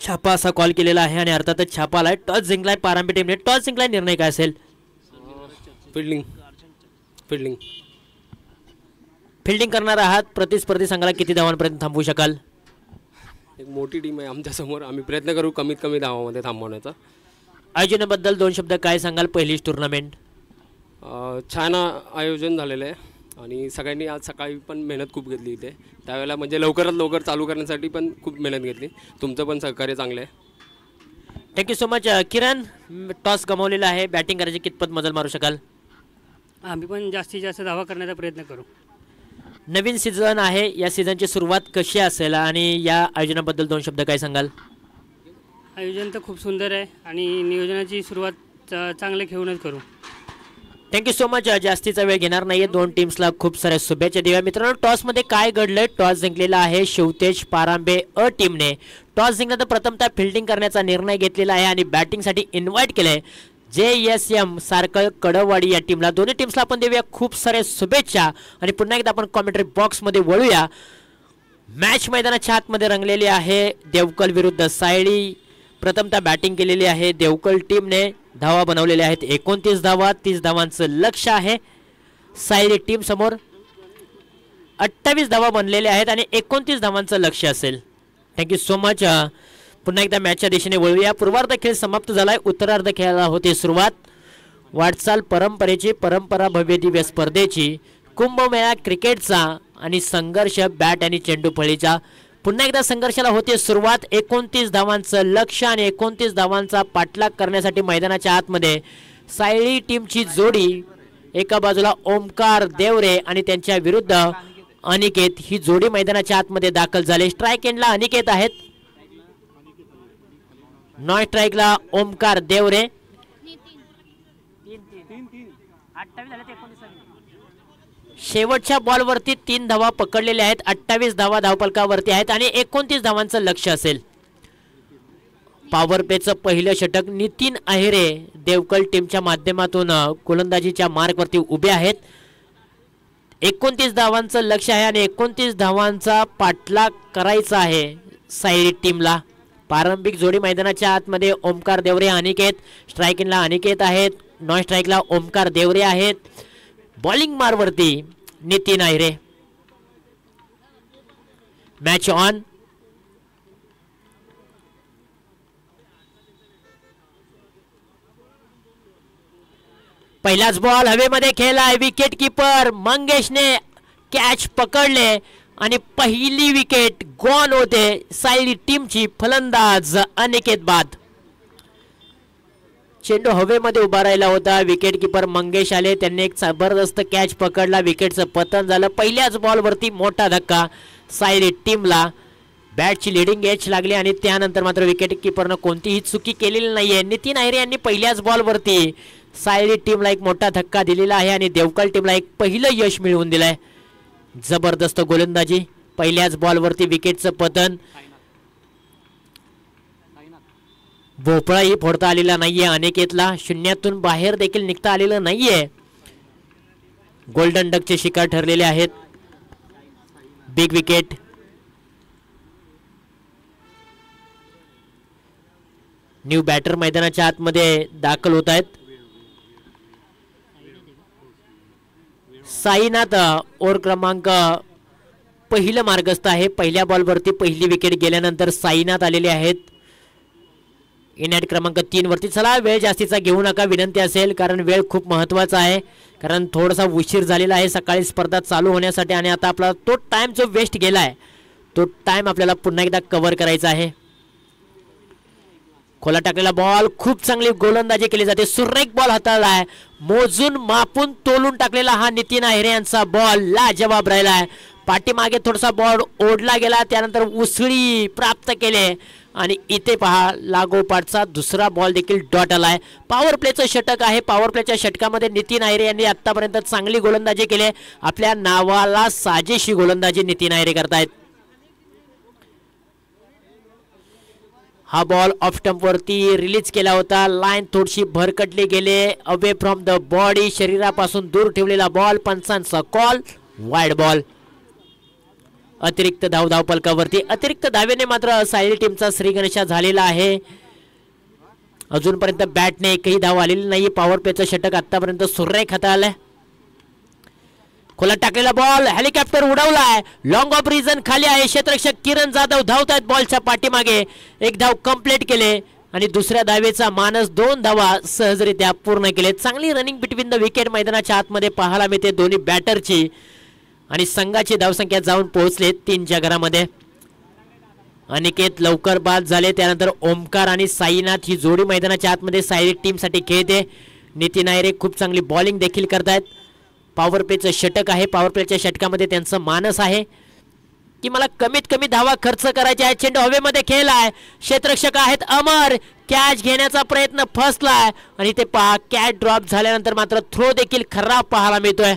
छापा असा कॉल केलेला आहे आणि अर्थातच छापा आलाय. टॉस जिंकलाय पारांबे टीमने. टॉस जिंकलाय. निर्णय काय असेल? फिल्डिंग. फिल्डिंग. फिल्डिंग करणार आहात. प्रतिस्पर्धी संघाला किती धावांपर्यंत थांबवू शकाल? एक मोठी टीम आहे आमच्यासमोर. आम्ही प्रयत्न करू कमीत कमी धावामध्ये थांबवण्याचा. आयोजनाबद्दल 2 शब्द काय सांगाल? पहिलीच टुर्नामेंट. छान आयोजन झालेलं आहे आणि सगळ्यांनी आज सकाळी पण मेहनत खूप घेतली इथे. त्यावेळेला म्हणजे लवकरात लवकर चालू करण्यासाठी पण खूप मेहनत घेतली. तुमचं पण सहकार्य चांगलं आहे. Thank you so much. Kiran, toss गमावलेला आहे. बॅटिंग करायची कितपत मजल मारू शकाल? आम्ही पण जास्तीत जास्त धावा करण्याचा प्रयत्न करू. नवीन सीझन आहे. या सीझनची सुरुवात कशी असेल आणि या आयोजनाबद्दल 2 शब्द काय सांगाल? आयोजन तर खूप सुंदर आहे आणि नियोजनाची सुरुवात चांगले खेळूनच करू. Thank you so much. जास्तीचा वेळ घेणार नाहीये. 2 टीम्सला खूप साऱ्या शुभेच्छा देऊया. मित्रांनो, टॉसमध्ये काय घडलंय? टॉस जिंकलेला आहे शिवतेज पारांबे अ टीमने. टॉस जिंकल्यानंतर प्रथमतः फिल्डिंग करण्याचा निर्णय घेतलेला आहे आणि बॅटिंगसाठी इन्व्हाइट केलंय JSM सारखं कडवाडी या टीमला. दोन्ही टीम्सला आपण देऊया खूप साऱ्या शुभेच्छा आणि पुन्हा एकदा आपण कॉमेंट्री बॉक्समध्ये वळूया. मॅच मैदानाच्या आतमध्ये रंगलेली आहे. देवकल विरुद्ध सायळी. प्रथमतः बॅटिंग केलेली आहे देवकल टीमने. धावा बनवलेल्या आहेत 29 धावा. 30 धावांचं लक्ष आहे. सायळी टीम समोर 28 धावा बनलेल्या आहेत आणि 29 धावांचं लक्ष असेल. Thank you so much. पुन्हा एकदा मॅचच्या दिशेने वळूया. पूर्वार्ध खेळ समाप्त झालाय. उत्तरार्ध खेळाला होती सुरुवात. वाटचाल परंपरेची, परंपरा भव्य दिव्य स्पर्धेची, कुंभमेळा क्रिकेटचा आणि संघर्ष बॅट आणि चेंडू फळीचा. पुन्हा एकदा संघर्षाला होते सुरुवात. 29 धावांचं लक्ष आणि 29 धावांचा पाठलाग करण्यासाठी मैदानाच्या आतमध्ये सायळी टीमची जोडी. एका बाजूला ओमकार देवरे आणि त्यांच्या विरुद्ध अनिकेत. ही जोडी मैदानाच्या आतमध्ये दाखल झाली. स्ट्राईक एंडला अनिकेत आहेत. नॉन स्ट्राईकला ओमकार देवरे. शेवटच्या बॉलवरती 3 धावा पकडलेल्या आहेत. 28 धावा धावफलकावरती आहेत आणि 29 धावांचं लक्ष असेल. पॉवर प्लेचं पहिलं षटक. नितीन अहिरे देवकल टीमच्या माध्यमातून गोलंदाजीच्या मार्कवरती उभे आहेत. 29 धावांचं लक्ष आहे आणि 29 धावांचा पाठलाग करायचा आहे सायरी टीमला. प्रारंभिक जोडी मैदानाच्या आतमध्ये ओमकार देवरे अनिकेत. स्ट्राईकिंगला अनिकेत आहेत. नॉन स्ट्राईकला ओमकार देवरे आहेत. बॉलिंग मारवरती नितीन अहिरे. Match on. पहिलाच बॉल हवेमध्ये खेळलाय. विकेट किपर मंगेशने कॅच पकडले आणि पहिली विकेट गॉन होते सायली टीमची. फलंदाज अनिकेत बाद. चेंडू हवेमध्ये उभा राहिला होता. विकेट किपर मंगेश आले. त्यांनी एक जबरदस्त कॅच पकडला. विकेटचं पतन झालं. पहिल्याच बॉलवरती मोठा धक्का सायली टीमला. बॅटची लिडिंग एज लागली आणि त्यानंतर मात्र विकेट किपरनं कोणतीही चुकी केलेली नाहीये. नितीन अहिरे यांनी पहिल्याच बॉलवरती सायली टीमला एक मोठा धक्का दिलेला आहे आणि देवकल टीमला एक पहिलं यश मिळवून दिलंय. जबरदस्त गोलंदाजी. पहिल्याच बॉलवरती विकेटचं पतन. भोपळाही फोडता आलेला नाहीये अनिकेतला. शून्यातून बाहेर देखील निघता आलेलं नाहीये. गोल्डन डकचे शिकार ठरलेले आहेत. Big wicket. न्यू बॅटर मैदानाच्या आतमध्ये दाखल होत आहेत. साईनाथ ओव्हर क्रमांक पहिलं मार्गस्थ आहे. पहिल्या बॉलवरती पहिली विकेट गेल्यानंतर साईनाथ आलेले आहेत इनॅट क्रमांक 3 वरती. चला, वेळ जास्तीचा घेऊ नका विनंती असेल, कारण वेळ खूप महत्त्वाचा आहे. कारण थोडासा उशीर झालेला आहे सकाळी स्पर्धा चालू होण्यासाठी आणि आता आपला तो टाइम जो वेस्ट गेलाय तो टाइम आपल्याला पुन्हा एकदा कव्हर करायचा आहे. खोला टाकलेला बॉल. खूप चांगली गोलंदाजी केली जाते. सुरेख बॉल हाताळलाय. मोजून मापून तोलून टाकलेला हा नितीन अहिरे यांचा बॉल लाजवाब राहिलाय. पाठीमागे थोडासा बॉल ओढला गेला. त्यानंतर उसळी प्राप्त केले आणि इथे पहा लागोपाठचा दुसरा बॉल देखील डॉट आलाय. पॉवर प्लेचं षटक आहे. पॉवर प्लेच्या षटकामध्ये नितीन अहिरे यांनी आतापर्यंत चांगली गोलंदाजी केली. आपल्या नावाला साजेशी गोलंदाजी नितीन अहिरे करतायत. हा बॉल ऑफ स्टंप वरती रिलीज केला होता. लाईन थोडीशी भरकटली गेले. अवे फ्रॉम द बॉडी, शरीरापासून दूर ठेवलेला बॉल. पंचांचा कॉल वाईड बॉल. अतिरिक्त धावपलकावरती अतिरिक्त धावेने मात्र सायली टीमचा श्रीगणेशा झालेला आहे. अजूनपर्यंत बॅटने एकही धाव आलेली नाही. पॉवर प्लेचं षटक आतापर्यंत सुरेख हाताळलंय. खोला टाकलेला बॉल हेलिकॉप्टर उडवलाय. लॉंग ऑफ रिजन खाली आहे. क्षेत्ररक्षक किरण जाधव धावतायत बॉलच्या पाठीमागे. एक धाव कंप्लीट केले आणि दुसऱ्या धावेचा मानस 2 धावा सहजरित्या पूर्ण केले. चांगली रनिंग बिटवीन द विकेट मैदानाच्या आतमध्ये पाहायला मिळते दोन्ही बॅटरची आणि संघाची धावसंख्या जाऊन पोहोचले 3च्या घरामध्ये. अनिकेत लवकर बाद झाले. त्यानंतर ओमकार आणि साईनाथ ही जोडी मैदानाच्या आतमध्ये सायली टीमसाठी खेळते. नितीन आयरे खूप चांगली बॉलिंग देखील करतायत. पॉवर प्लेचं षटक आहे. पॉवर प्लेच्या षटकामध्ये त्यांचं मानस आहे की मला कमीत कमी धावा खर्च करायचे आहे. चेंडू हवेमध्ये खेळलाय. क्षेत्ररक्षक आहेत अमर. कॅच घेण्याचा प्रयत्न फसलाय आणि ते पहा कॅच ड्रॉप झाल्यानंतर मात्र थ्रो देखील खराब पाहायला मिळतोय.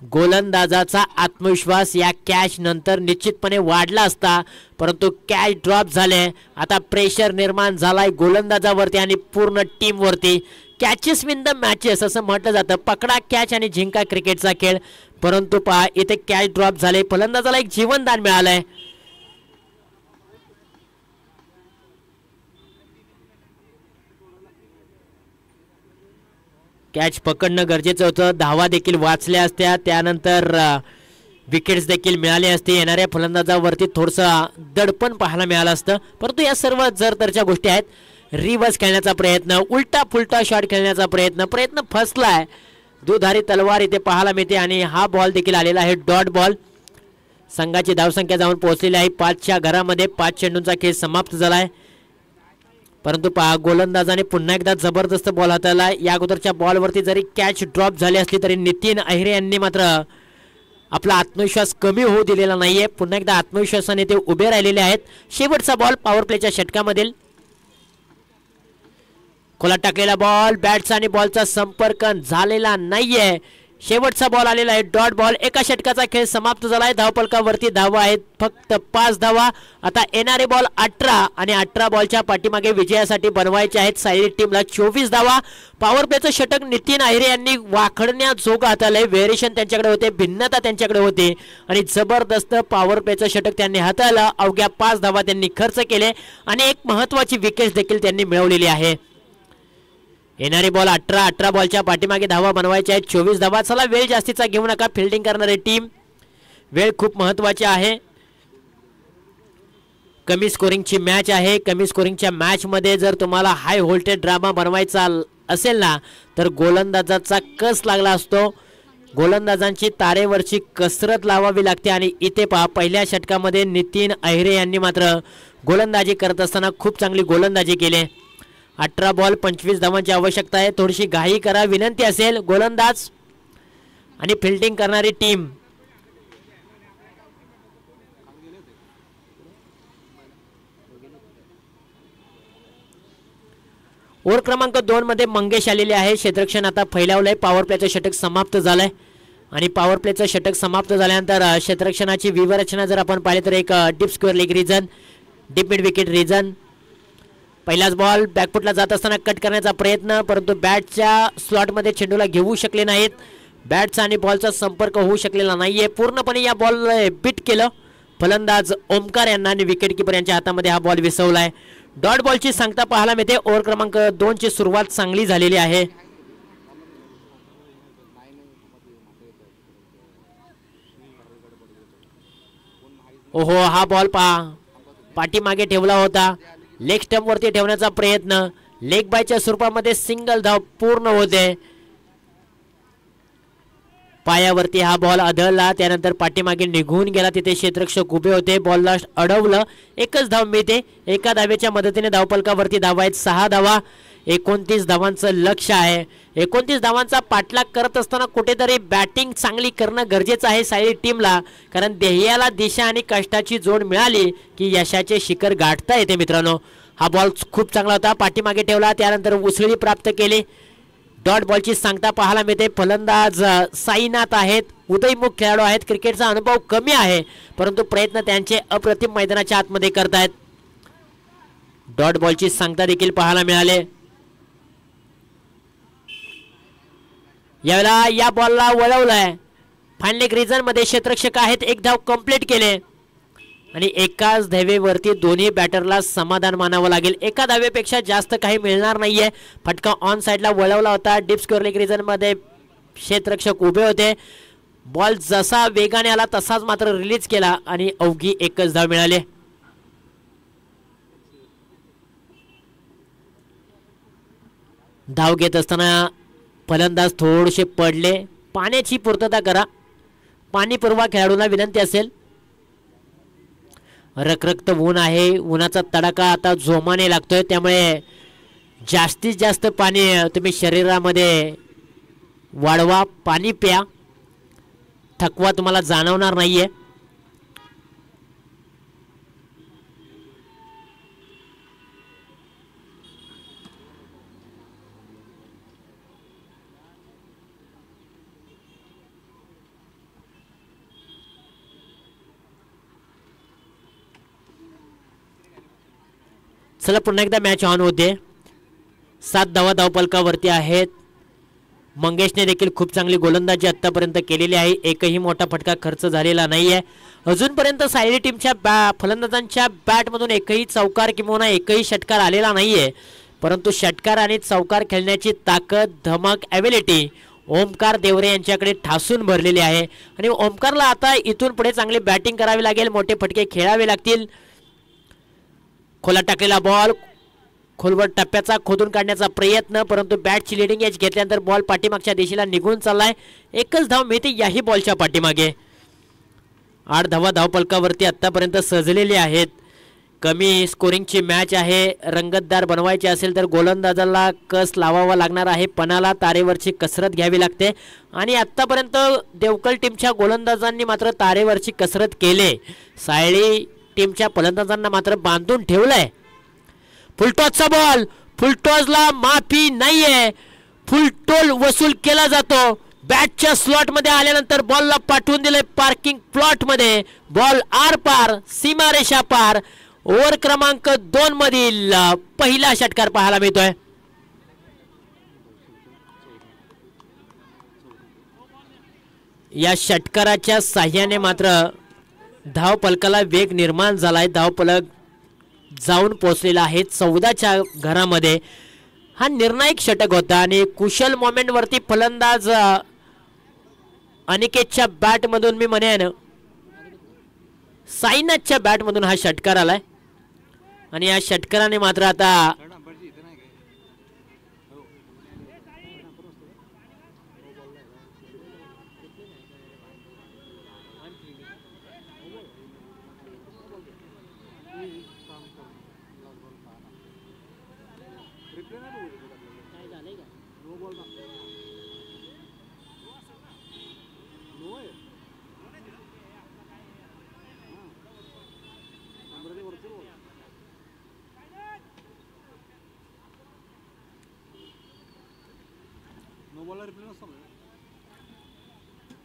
गोलंदाजाचा आत्मविश्वास या कॅच नंतर निश्चितपणे वाढला असता, परंतु कॅच ड्रॉप झाले. आता प्रेशर निर्माण झालाय गोलंदाजावरती आणि पूर्ण टीमवरती. कॅचेस विन द मॅचेस असं म्हटलं जातं. पकडा कॅच आणि जिंका क्रिकेटचा खेळ. परंतु पहा इथे कॅच ड्रॉप झाले. फलंदाजाला एक जीवनदान मिळालंय. कॅच पकडणं गरजेचं होतं. धावा देखील वाचल्या असत्या. त्यानंतर विकेट्स देखील मिळाले असते. येणाऱ्या फलंदाजावरती थोडंसं दडपण पाहायला मिळालं असतं. परंतु या सर्व जरतरच्या गोष्टी आहेत. रिव्हर्स खेळण्याचा प्रयत्न, उलटा फुलटा शॉट खेळण्याचा प्रयत्न फसलाय. दुधारी तलवार इथे पाहायला मिळते आणि हा बॉल देखील आलेला आहे डॉट बॉल. संघाची धावसंख्या जाऊन पोहोचलेली आहे 5च्या घरामध्ये. 5 चेंडूंचा खेळ समाप्त झालाय. परंतु पहा गोलंदाजाने पुन्हा एकदा जबरदस्त बॉल हाताळला. या अगोदरच्या बॉलवरती जरी कॅच ड्रॉप झाली असली तरी नितीन अहिरे यांनी मात्र आपला आत्मविश्वास कमी होऊ दिलेला नाहीये. पुन्हा एकदा आत्मविश्वासाने ते उभे राहिलेले आहेत. शेवटचा बॉल पॉवर प्लेच्या षटकामधील. खोला टाकलेला बॉल. बॅट्स आणि बॉलचा संपर्क झालेला नाहीये. शेवटचा बॉल आलेला आहे डॉट बॉल. एका षटकाचा खेळ समाप्त झालाय. धावपलकावरती धावा आहेत फक्त 5 धावा. आता येणारे बॉल 18 आणि 18 बॉलच्या पाठीमागे विजयासाठी बनवायचे आहेत सायली टीमला 24 धावा. पॉवर प्लेचं षटक नितीन अहिरे यांनी वाखडण्याजोगं हाताळलंय. व्हेरिएशन त्यांच्याकडे होते, भिन्नता त्यांच्याकडे होती आणि जबरदस्त पॉवर प्लेचं षटक त्यांनी हाताळलं. अवघ्या 5 धावा त्यांनी खर्च केले आणि एक महत्वाची विकेट देखील त्यांनी मिळवलेली आहे. येणारे बॉल 18 बॉलच्या पाठीमागे धावा बनवायच्या आहेत 24 धावा. चला वेळ जास्तीचा घेऊ नका. फिल्डिंग करणारी टीम. वेळ खूप महत्वाची आहे. कमी स्कोरिंगची मॅच आहे. कमी स्कोरिंगच्या मॅच मध्ये जर तुम्हाला हाय व्होल्टेज ड्रामा बनवायचा असेल ना तर गोलंदाजाचा कस लागला असतो. गोलंदाजांची तारेवरची कसरत लावावी लागते आणि इथे पहा पहिल्या षटकामध्ये नितीन अहिरे यांनी मात्र गोलंदाजी करत असताना खूप चांगली गोलंदाजी केली. 18 बॉल 25 धावांची आवश्यकता आहे. थोडीशी घाई करा विनंती असेल. गोलंदाज आणि फिल्डिंग करणारी टीम. ओव्हर क्रमांक 2 मध्ये मंगेश आलेले आहे. क्षेत्ररक्षण आता फैलावलंय. पॉवर प्लेचं षटक समाप्त झालंय आणि पॉवर प्लेचं षटक समाप्त झाल्यानंतर क्षेत्ररक्षणाची व्यूहरचना जर आपण पाहिले तर एक deep square leg region, deep mid wicket region. पहिलाच बॉल बॅकफुटला जात असताना कट करण्याचा प्रयत्न, परंतु बॅटच्या स्लॉटमध्ये चेंडूला घेऊ शकले नाहीत. बॅटचा आणि बॉलचा संपर्क होऊ शकलेला नाहीये. पूर्णपणे या बॉल बीट केलं फलंदाज ओमकार यांना आणि विकेटकीपर यांच्या हातामध्ये हा बॉल विसवलाय. डॉट बॉलची सांगता पाहायला मिळते. ओव्हर क्रमांक 2 ची सुरुवात चांगली झालेली आहे. ओहो हा बॉल पाठीमागे ठेवला होता. लेग स्टंप वरती ठेवण्याचा प्रयत्न. लेग बायच्या स्वरूपामध्ये सिंगल धाव पूर्ण होते. पायावरती हा बॉल आदळला. त्यानंतर पाठीमागे निघून गेला. तिथे क्षेत्ररक्षक उभे होते. बॉलला अडवलं. एकच धाव मिळते. एका धावेच्या मदतीने धावपलकावरती धावा आहेत 6 धावा. 29 धावांचं लक्ष आहे. 29 धावांचा पाठलाग करत असताना कुठेतरी बॅटिंग चांगली करणं गरजेचं आहे सायली टीमला, कारण ध्येयाला दिशा आणि कष्टाची जोड मिळाली की यशाचे शिखर गाठता येते. मित्रांनो हा बॉल खूप चांगला होता. पाठीमागे ठेवला. त्यानंतर उसळी प्राप्त केली. डॉट बॉलची सांगता पाहायला मिळते. फलंदाज साईनाथ आहेत. उदयमुख खेळाडू आहेत. क्रिकेटचा अनुभव कमी आहे, परंतु प्रयत्न त्यांचे अप्रतिम मैदानाच्या आतमध्ये करतायत. डॉट बॉलची सांगता देखील पाहायला मिळाले. यावेळेला या बॉलला वळवलाय. फायनल रिजन मध्ये क्षेत्ररक्षक आहेत, एक धाव कंप्लीट केले आणि एकाच धावेवरती दोन्ही बॅटरला समाधान मानावं लागेल. एका धावेपेक्षा जास्त काही मिळणार नाहीये. फटका ऑन साइडला वळवला होता. डीप स्कोअर लेग रिजन मध्ये क्षेत्ररक्षक उभे होते. बॉल जसा वेगाने आला तसाच मात्र रिलीज केला आणि अवघी एकच धाव मिळाली. धाव घेत असताना फलंदाज थोडेसे पडले. पाण्याची पूर्तता करा. पाणी पुरवा खेळाडूंना विनंती असेल. रखरखत ऊन आहे. उन्हाचा तडाखा आता जोमाने लागतोय, त्यामुळे जास्तीत जास्त पाणी तुम्ही शरीरामध्ये वाढवा. पाणी प्या. थकवा तुम्हाला जाणवणार नाहीये. चला पुन्हा एकदा मॅच ऑन होते. 7 धावा धावपलकावरती आहेत. मंगेशने देखील खूप चांगली गोलंदाजी आतापर्यंत केलेली आहे. एकही मोठा फटका खर्च झालेला नाहीये. अजूनपर्यंत सायली टीमच्या फलंदाजांच्या बॅटमधून एकही चौकार किंवा एकही षटकार आलेला नाहीये. परंतु षटकार आणि चौकार खेळण्याची ताकद, धमक, ॲबिलिटी ओमकार देवरे यांच्याकडे ठासून भरलेली आहे आणि ओमकारला आता इथून पुढे चांगली बॅटिंग करावी लागेल. मोठे फटके खेळावे लागतील. खोला टाकलेला बॉल, खोलवर टप्प्याचा खोदून काढण्याचा प्रयत्न, परंतु बॅटची लिडिंग एज घेतल्यानंतर बॉल पाठीमागच्या दिशेला निघून चाललाय. एकच धाव मिळते याही बॉलच्या पाठीमागे. 8 धावा धावपलकावरती आतापर्यंत सजलेले आहेत. कमी स्कोरिंगची मॅच आहे. रंगतदार बनवायची असेल तर गोलंदाजाला कस लावावा लागणार आहे. पणाला तारेवरची कसरत घ्यावी लागते आणि आतापर्यंत देवकल टीमच्या गोलंदाजांनी मात्र तारेवरची कसरत केले. सायली टीमच्या फलंदाजांना मात्र बांधून ठेवलंय. फुलटॉसचा बॉल, फुलटॉसला माफी नाहीये. फुलटोल वसूल केला जातो. बॅटच्या स्लॉट मध्ये आल्यानंतर बॉलला पाठवून दिले पार्किंग प्लॉट मध्ये. बॉल आर पार, सीमारेषा पार. ओव्हर क्रमांक 2 मधील पहिला षटकार पाहायला मिळतोय. या षटकाराच्या साह्याने मात्र धावपलकाला वेग निर्माण झालाय. धावपलक जाऊन पोहोचलेला आहे 14च्या घरामध्ये. हा निर्णायक षटक होता आणि कुशल मोमेंट वरती फलंदाज अनिकेतच्या बॅट मधून, मी म्हणेन साईनाथच्या बॅट मधून हा षटकार आलाय आणि या षटकाराने मात्र आता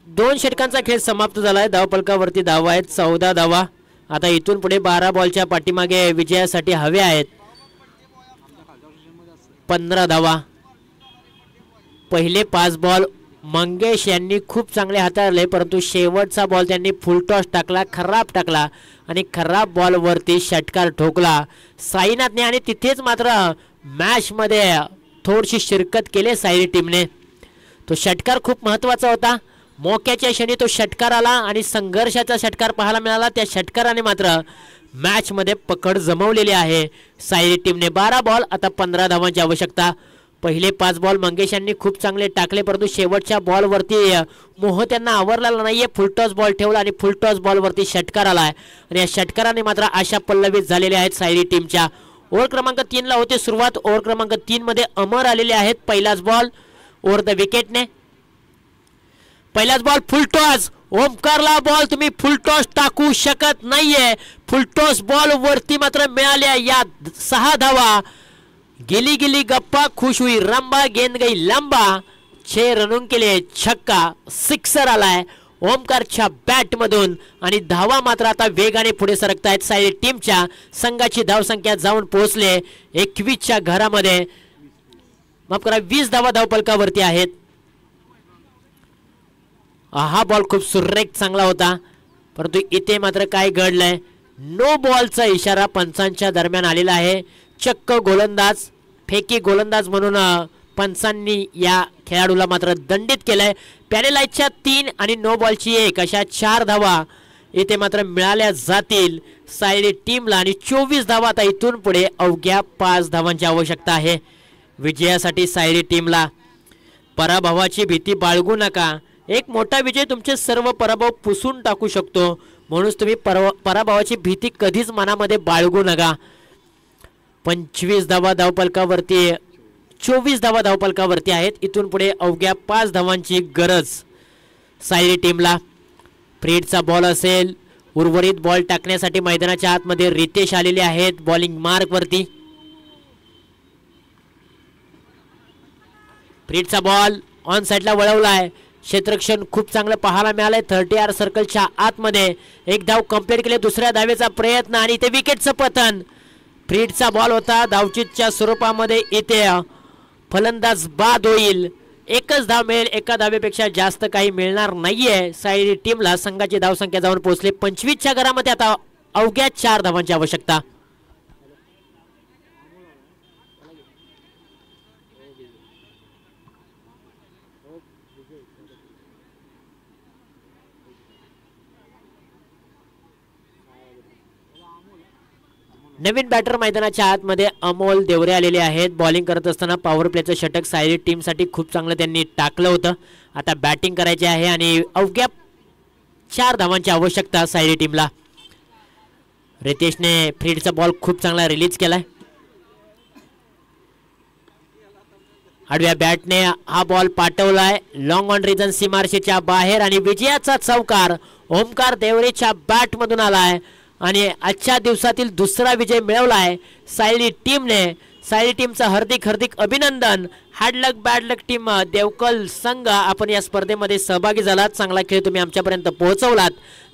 दोन षटकांचा खेळ समाप्त झालाय. धावपलकावरती धावा आहेत 14 धावा. आता इथून पुढे 12 बॉलच्या पाठीमागे विजयासाठी हवे आहेत 15 धावा. पहिले 5 बॉल मंगेश यांनी खूप चांगले हाताळले, परंतु शेवटचा बॉल त्यांनी फुलटॉस टाकला, खराब टाकला आणि खराब बॉलवरती षटकार ठोकला साईनाथने आणि तिथेच मात्र मॅच मध्ये थोडीशी शिरकत केली सायली टीमने. तो षटकार खूप महत्त्वाचा होता. मोक्याच्या क्षणी तो षटकार आला आणि संघर्षाचा षटकार पाहायला मिळाला. त्या षटकाराने मात्र मॅच मध्ये पकड जमवलेली आहे सायली टीमने. 12 बॉल, आता 15 धावांची आवश्यकता. पहिले 5 बॉल मंगेश यांनी खूप चांगले टाकले, परंतु शेवटच्या बॉलवरती मोह त्यांना आवरलेला नाहीये. फुलटॉस बॉल ठेवला आणि फुलटॉस बॉलवरती षटकार आलाय आणि या षटकाराने मात्र आशा पल्लवित झालेल्या आहेत सायली टीमच्या. ओव्हर क्रमांक 3 ला होते सुरुवात. ओव्हर क्रमांक 3 मध्ये अमर आलेले आहेत. पहिलाच बॉल ओव्हर द विकेटने. पहिलाच बॉल फुलटॉस. ओमकारला बॉल तुम्ही फुलटॉस टाकू शकत नाहीये. फुलटॉस बॉल वरती मात्र मिळाल्या या 6 धावा. गिली गिली गप्पा खुश हुई रंबा, गेंद गई लंबा. 6 रनों के लिए छक्का, सिक्सर आलाय. ओमकारच्या बॅटमधून आणि धावा मात्र आता वेगाने पुढे सरकतायत सायली टीमच्या. संघाची धावसंख्या जाऊन पोहोचले 21च्या घरामध्ये, माफ करा 20 धावा धावपलकावरती आहेत. हा बॉल खूप सुरेख चांगला होता, परंतु इथे मात्र काय घडलंय, नो बॉलचा इशारा पंचांच्या दरम्यान आलेला आहे. चक्क गोलंदाज, फेकी गोलंदाज म्हणून पंचांनी या खेळाडूला मात्र दंडित केलंय. पॅनेलाइटच्या 3 आणि नो बॉलची 1 अशा 4 धावा इथे मात्र मिळाल्या जातील सायली टीमला. आणि 24 धावा आता इथून पुढे अवघ्या 5 धावांची आवश्यकता आहे विजयासाठी सायली टीमला. पराभवाची भीती बाळगू नका. एक मोठा विजय तुमचे सर्व पराभव पुसून टाकू शकतो, म्हणूनच तुम्ही पराभवाची भीती कधीच मनामध्ये बाळगू नका. 25 धावा धावपलकावरती, 24 धावा धावपलकावरती आहेत. इथून पुढे अवघ्या 5 धावांची गरज सायली टीमला. फ्रीडचा बॉल असेल, उर्वरित बॉल टाकण्यासाठी मैदानाच्या आतमध्ये रितेश आलेले आहेत बॉलिंग मार्कवरती. फ्रीडचा बॉल ऑन साइडला वळवलाय. क्षेत्ररक्षण खूप चांगलं पाहायला मिळालंय 30 सर्कलच्या आतमध्ये. एक धाव कंप्लीट केली, दुसऱ्या धावेचा प्रयत्न आणि इथे विकेटचं पतन. फ्रीडचा बॉल होता धावचीतच्या स्वरूपामध्ये, इथे फलंदाज बाद होईल. एकच धाव मिळेल, एका धावेपेक्षा जास्त काही मिळणार नाहीये सायली टीमला. संघाची धावसंख्या जाऊन पोहोचली 25च्या घरामध्ये, आता अवघ्या 4 धावांची आवश्यकता. नवीन बॅटर मैदानाच्या आतमध्ये अमोल देवरे आलेले आहेत. बॉलिंग करत असताना पॉवर प्लेचं षटक सायली टीमसाठी खूप चांगलं त्यांनी टाकलं होतं. आता बॅटिंग करायची आहे आणि अवघ्या 4 धावांची आवश्यकता सायली टीमला. रितेशने फ्रीडचा बॉल खूप चांगला रिलीज केलाय. आडव्या बॅटने हा बॉल पाठवलाय लॉंग ऑन रिजन सीमारेषेच्या बाहेर आणि विजयाचा चौकार ओमकार देवरेच्या बॅटमधून आलाय आणि आजच्या दिवसातील दुसरा विजय मिळवलाय सायली टीमने. सायली टीमचं हार्दिक हार्दिक अभिनंदन. Had luck bad luck team Devkal संघ, आपण या स्पर्धेमध्ये सहभागी झालात. चांगला खेळ तुम्ही आमच्यापर्यंत पोहोचवलात,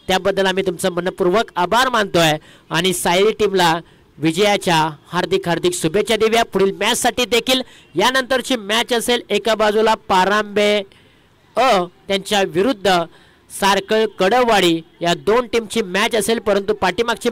त्याबद्दल आम्ही तुमचं मनपूर्वक आभार मानतोय आणि सायली टीमला विजयाच्या हार्दिक हार्दिक शुभेच्छा देऊया. पुढील मॅचसाठी देखील यानंतरची मॅच असेल एका बाजूला पारांबे त्यांच्या विरुद्ध सारकळ कडवाडी, या 2 टीमची मॅच असेल, परंतु पाठीमागची